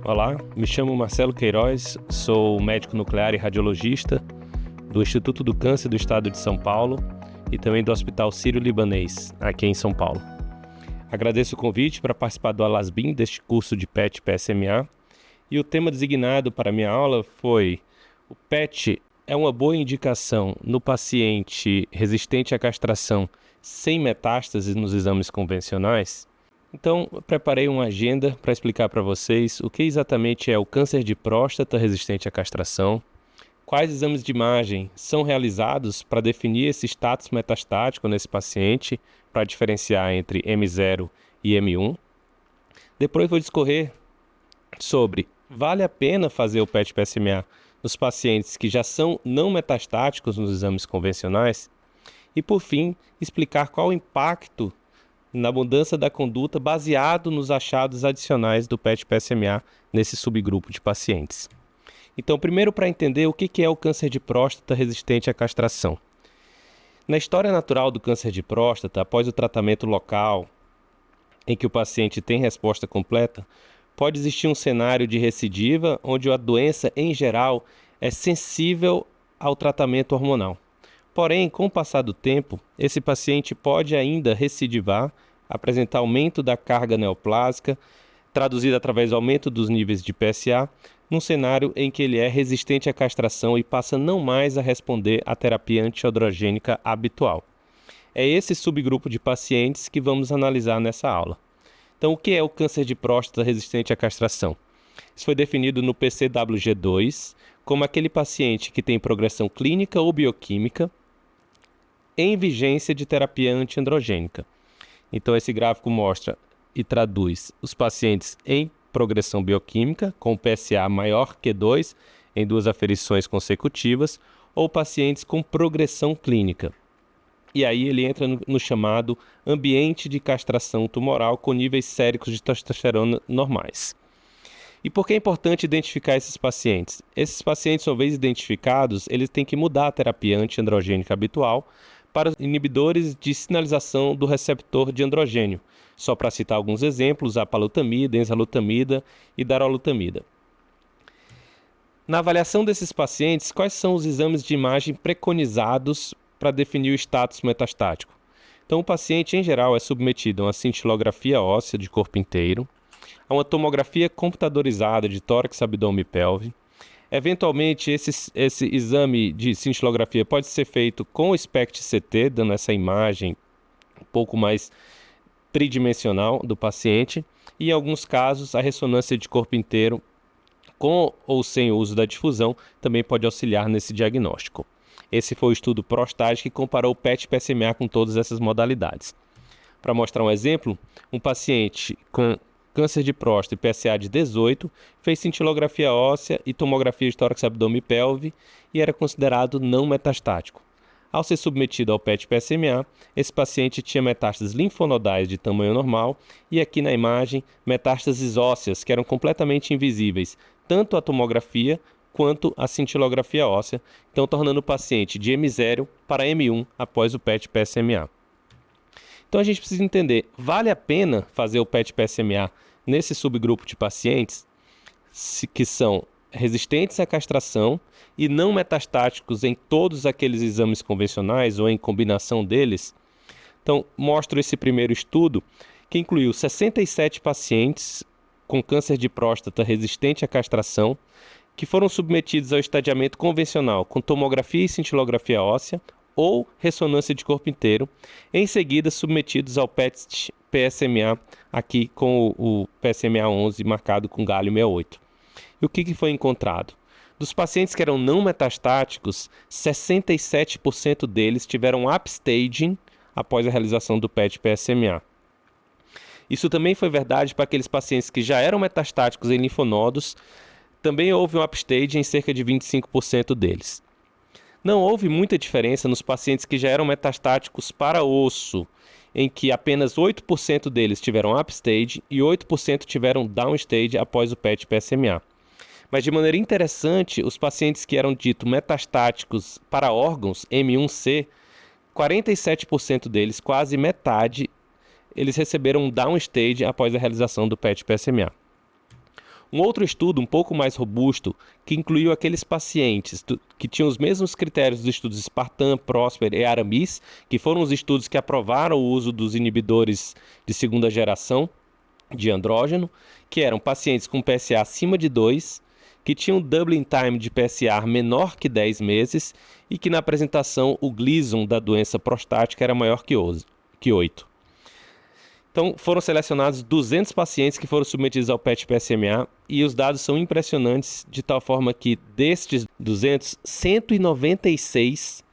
Olá, me chamo Marcelo Queiroz, sou médico nuclear e radiologista do Instituto do Câncer do Estado de São Paulo e também do Hospital Sírio-Libanês, aqui em São Paulo. Agradeço o convite para participar do ALASBIM, deste curso de PET-PSMA, e o tema designado para minha aula foi: o PET é uma boa indicação no paciente resistente à castração sem metástases nos exames convencionais? Então, eu preparei uma agenda para explicar para vocês o que exatamente é o câncer de próstata resistente à castração, quais exames de imagem são realizados para definir esse status metastático nesse paciente, para diferenciar entre M0 e M1. Depois vou discorrer sobre vale a pena fazer o PET-PSMA nos pacientes que já são não metastáticos nos exames convencionais. E, por fim, explicar qual o impacto na mudança da conduta baseado nos achados adicionais do PET-PSMA nesse subgrupo de pacientes. Então, primeiro, para entender o que é o câncer de próstata resistente à castração. Na história natural do câncer de próstata, após o tratamento local, em que o paciente tem resposta completa, pode existir um cenário de recidiva, onde a doença, em geral, é sensível ao tratamento hormonal. Porém, com o passar do tempo, esse paciente pode ainda recidivar, apresentar aumento da carga neoplásica, traduzido através do aumento dos níveis de PSA, num cenário em que ele é resistente à castração e passa não mais a responder à terapia antiandrogênica habitual. É esse subgrupo de pacientes que vamos analisar nessa aula. Então, o que é o câncer de próstata resistente à castração? Isso foi definido no PCWG2 como aquele paciente que tem progressão clínica ou bioquímica em vigência de terapia antiandrogênica. Então, esse gráfico mostra e traduz os pacientes em progressão bioquímica, com PSA maior que 2 em 2 aferições consecutivas, ou pacientes com progressão clínica. E aí ele entra no chamado ambiente de castração tumoral com níveis séricos de testosterona normais. E por que é importante identificar esses pacientes? Esses pacientes, uma vez identificados, eles têm que mudar a terapia antiandrogênica habitual para os inibidores de sinalização do receptor de androgênio. Só para citar alguns exemplos, a apalutamida, enzalutamida e darolutamida. Na avaliação desses pacientes, quais são os exames de imagem preconizados para definir o status metastático? Então, o paciente, em geral, é submetido a uma cintilografia óssea de corpo inteiro, a uma tomografia computadorizada de tórax, abdômen e pelve. Eventualmente, esse exame de cintilografia pode ser feito com o SPECT-CT, dando essa imagem um pouco mais tridimensional do paciente. E, em alguns casos, a ressonância de corpo inteiro, com ou sem o uso da difusão, também pode auxiliar nesse diagnóstico. Esse foi o estudo PROSTAGE que comparou o PET-PSMA com todas essas modalidades. Para mostrar um exemplo, um paciente com câncer de próstata e PSA de 18, fez cintilografia óssea e tomografia de tórax, abdômen e pelve e era considerado não metastático. Ao ser submetido ao PET-PSMA, esse paciente tinha metástases linfonodais de tamanho normal e aqui na imagem, metástases ósseas que eram completamente invisíveis, tanto a tomografia quanto a cintilografia óssea, então tornando o paciente de M0 para M1 após o PET-PSMA. Então a gente precisa entender, vale a pena fazer o PET-PSMA nesse subgrupo de pacientes que são resistentes à castração e não metastáticos em todos aqueles exames convencionais ou em combinação deles? Então, mostro esse primeiro estudo que incluiu 67 pacientes com câncer de próstata resistente à castração que foram submetidos ao estadiamento convencional com tomografia e cintilografia óssea ou ressonância de corpo inteiro, em seguida submetidos ao PET-PSMA, aqui com o PSMA-11 marcado com galho 68. E o que foi encontrado? Dos pacientes que eram não metastáticos, 67% deles tiveram upstaging após a realização do PET-PSMA. Isso também foi verdade para aqueles pacientes que já eram metastáticos em linfonodos, também houve um upstaging em cerca de 25% deles. Não houve muita diferença nos pacientes que já eram metastáticos para osso, em que apenas 8% deles tiveram upstage e 8% tiveram downstage após o PET-PSMA. Mas de maneira interessante, os pacientes que eram ditos metastáticos para órgãos, M1C, 47% deles, quase metade, eles receberam um downstage após a realização do PET-PSMA. Um outro estudo um pouco mais robusto, que incluiu aqueles pacientes que tinham os mesmos critérios dos estudos Spartan, Prosper e Aramis, que foram os estudos que aprovaram o uso dos inibidores de segunda geração de andrógeno, que eram pacientes com PSA acima de 2, que tinham doubling time de PSA menor que 10 meses e que na apresentação o Gleason da doença prostática era maior que 8. Então foram selecionados 200 pacientes que foram submetidos ao PET-PSMA e os dados são impressionantes de tal forma que destes 200, 196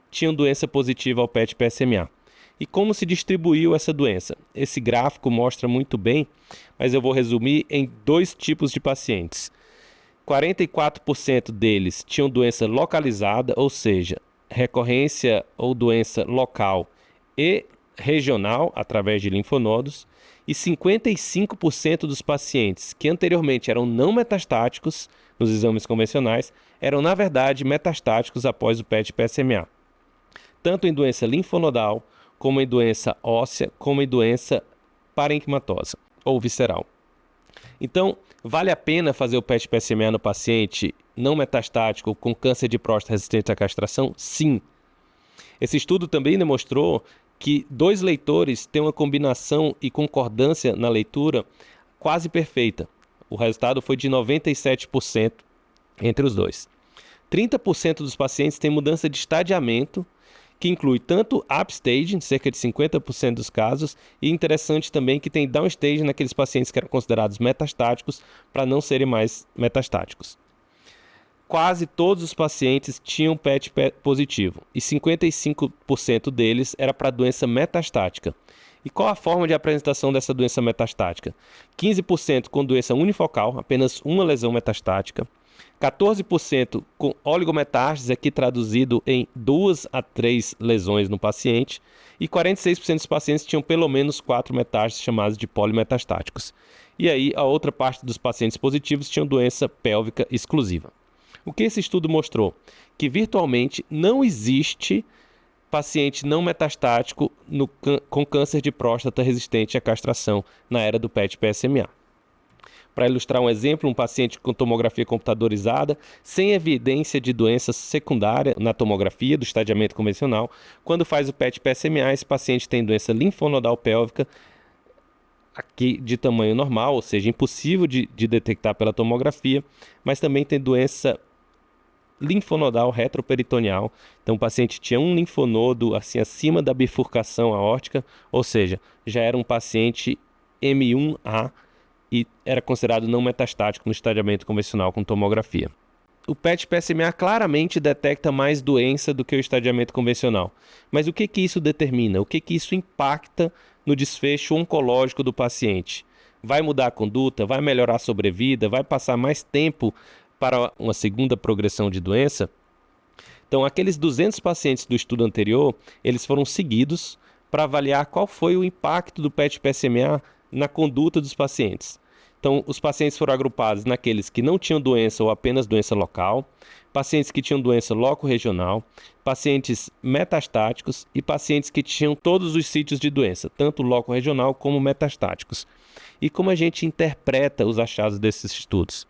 tinham doença positiva ao PET-PSMA. E como se distribuiu essa doença? Esse gráfico mostra muito bem, mas eu vou resumir em 2 tipos de pacientes. 44% deles tinham doença localizada, ou seja, recorrência ou doença local e regional, através de linfonodos, e 55% dos pacientes que anteriormente eram não metastáticos nos exames convencionais, eram na verdade metastáticos após o PET-PSMA, tanto em doença linfonodal, como em doença óssea, como em doença parenquimatosa ou visceral. Então, vale a pena fazer o PET-PSMA no paciente não metastático com câncer de próstata resistente à castração? Sim. Esse estudo também demonstrou que 2 leitores têm uma combinação e concordância na leitura quase perfeita. O resultado foi de 97% entre os 2. 30% dos pacientes têm mudança de estadiamento, que inclui tanto upstaging, cerca de 50% dos casos, e interessante também que tem downstaging naqueles pacientes que eram considerados metastáticos para não serem mais metastáticos. Quase todos os pacientes tinham PET positivo e 55% deles era para doença metastática. E qual a forma de apresentação dessa doença metastática? 15% com doença unifocal, apenas uma lesão metastática. 14% com oligometástase, aqui traduzido em 2 a 3 lesões no paciente, e 46% dos pacientes tinham pelo menos 4 metástases chamadas de polimetastáticos. E aí a outra parte dos pacientes positivos tinham doença pélvica exclusiva. O que esse estudo mostrou? Que virtualmente não existe paciente não metastático com câncer de próstata resistente à castração na era do PET-PSMA. Para ilustrar um exemplo, um paciente com tomografia computadorizada, sem evidência de doença secundária na tomografia do estadiamento convencional, quando faz o PET-PSMA, esse paciente tem doença linfonodal pélvica, aqui de tamanho normal, ou seja, impossível de detectar pela tomografia, mas também tem doença linfonodal retroperitoneal. Então o paciente tinha um linfonodo assim acima da bifurcação aórtica, ou seja, já era um paciente M1A e era considerado não metastático no estadiamento convencional com tomografia. O PET-PSMA claramente detecta mais doença do que o estadiamento convencional. Mas o que isso determina? O que isso impacta no desfecho oncológico do paciente? Vai mudar a conduta? Vai melhorar a sobrevida? Vai passar mais tempo para uma segunda progressão de doença? Então, aqueles 200 pacientes do estudo anterior, eles foram seguidos para avaliar qual foi o impacto do PET-PSMA na conduta dos pacientes. Então, os pacientes foram agrupados naqueles que não tinham doença ou apenas doença local, pacientes que tinham doença loco-regional, pacientes metastáticos e pacientes que tinham todos os sítios de doença, tanto loco-regional como metastáticos. E como a gente interpreta os achados desses estudos?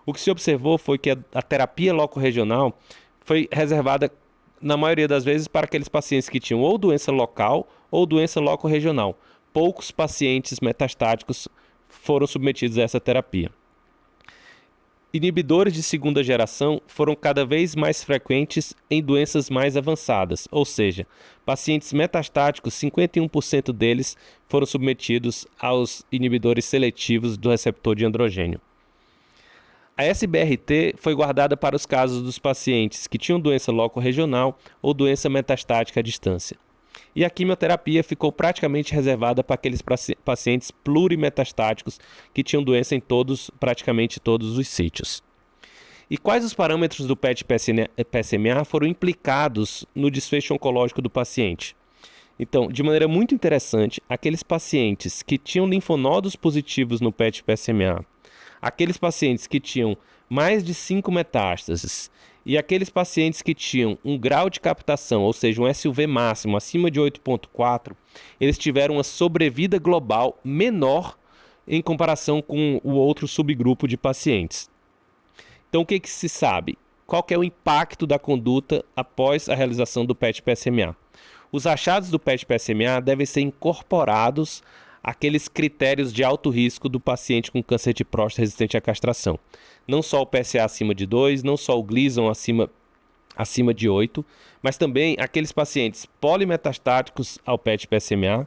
O que se observou foi que a terapia loco-regional foi reservada, na maioria das vezes, para aqueles pacientes que tinham ou doença local ou doença loco-regional. Poucos pacientes metastáticos foram submetidos a essa terapia. Inibidores de segunda geração foram cada vez mais frequentes em doenças mais avançadas, ou seja, pacientes metastáticos, 51% deles foram submetidos aos inibidores seletivos do receptor de androgênio. A SBRT foi guardada para os casos dos pacientes que tinham doença loco-regional ou doença metastática à distância. E a quimioterapia ficou praticamente reservada para aqueles pacientes plurimetastáticos que tinham doença em praticamente todos os sítios. E quais os parâmetros do PET-PSMA foram implicados no desfecho oncológico do paciente? Então, de maneira muito interessante, aqueles pacientes que tinham linfonodos positivos no PET-PSMA, aqueles pacientes que tinham mais de 5 metástases e aqueles pacientes que tinham um grau de captação, ou seja, um SUV máximo acima de 8,4, eles tiveram uma sobrevida global menor em comparação com o outro subgrupo de pacientes. Então, o que se sabe? Qual que é o impacto da conduta após a realização do PET-PSMA? Os achados do PET-PSMA devem ser incorporados àqueles critérios de alto risco do paciente com câncer de próstata resistente à castração. Não só o PSA acima de 2, não só o Gleason acima de 8, mas também aqueles pacientes polimetastáticos ao PET-PSMA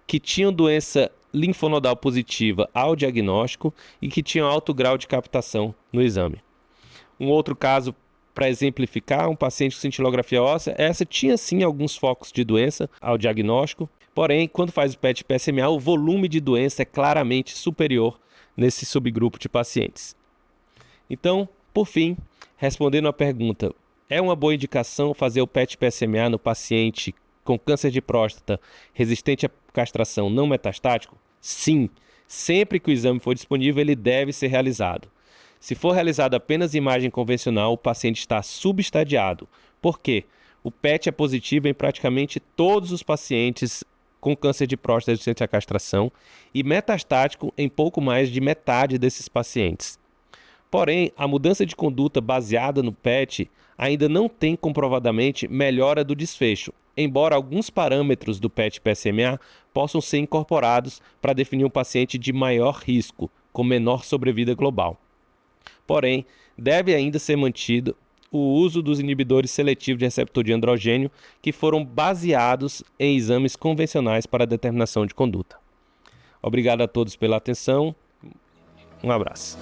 que tinham doença linfonodal positiva ao diagnóstico e que tinham alto grau de captação no exame. Um outro caso, para exemplificar, um paciente com cintilografia óssea, essa tinha sim alguns focos de doença ao diagnóstico, porém, quando faz o PET-PSMA, o volume de doença é claramente superior nesse subgrupo de pacientes. Então, por fim, respondendo à pergunta, é uma boa indicação fazer o PET-PSMA no paciente com câncer de próstata resistente à castração não metastático? Sim, sempre que o exame for disponível, ele deve ser realizado. Se for realizado apenas imagem convencional, o paciente está subestadiado. Por quê? O PET é positivo em praticamente todos os pacientes com câncer de próstata resistente à castração e metastático em pouco mais de metade desses pacientes. Porém, a mudança de conduta baseada no PET ainda não tem comprovadamente melhora do desfecho, embora alguns parâmetros do PET-PSMA possam ser incorporados para definir um paciente de maior risco, com menor sobrevida global. Porém, deve ainda ser mantido o uso dos inibidores seletivos de receptor de androgênio que foram baseados em exames convencionais para determinação de conduta. Obrigado a todos pela atenção. Um abraço.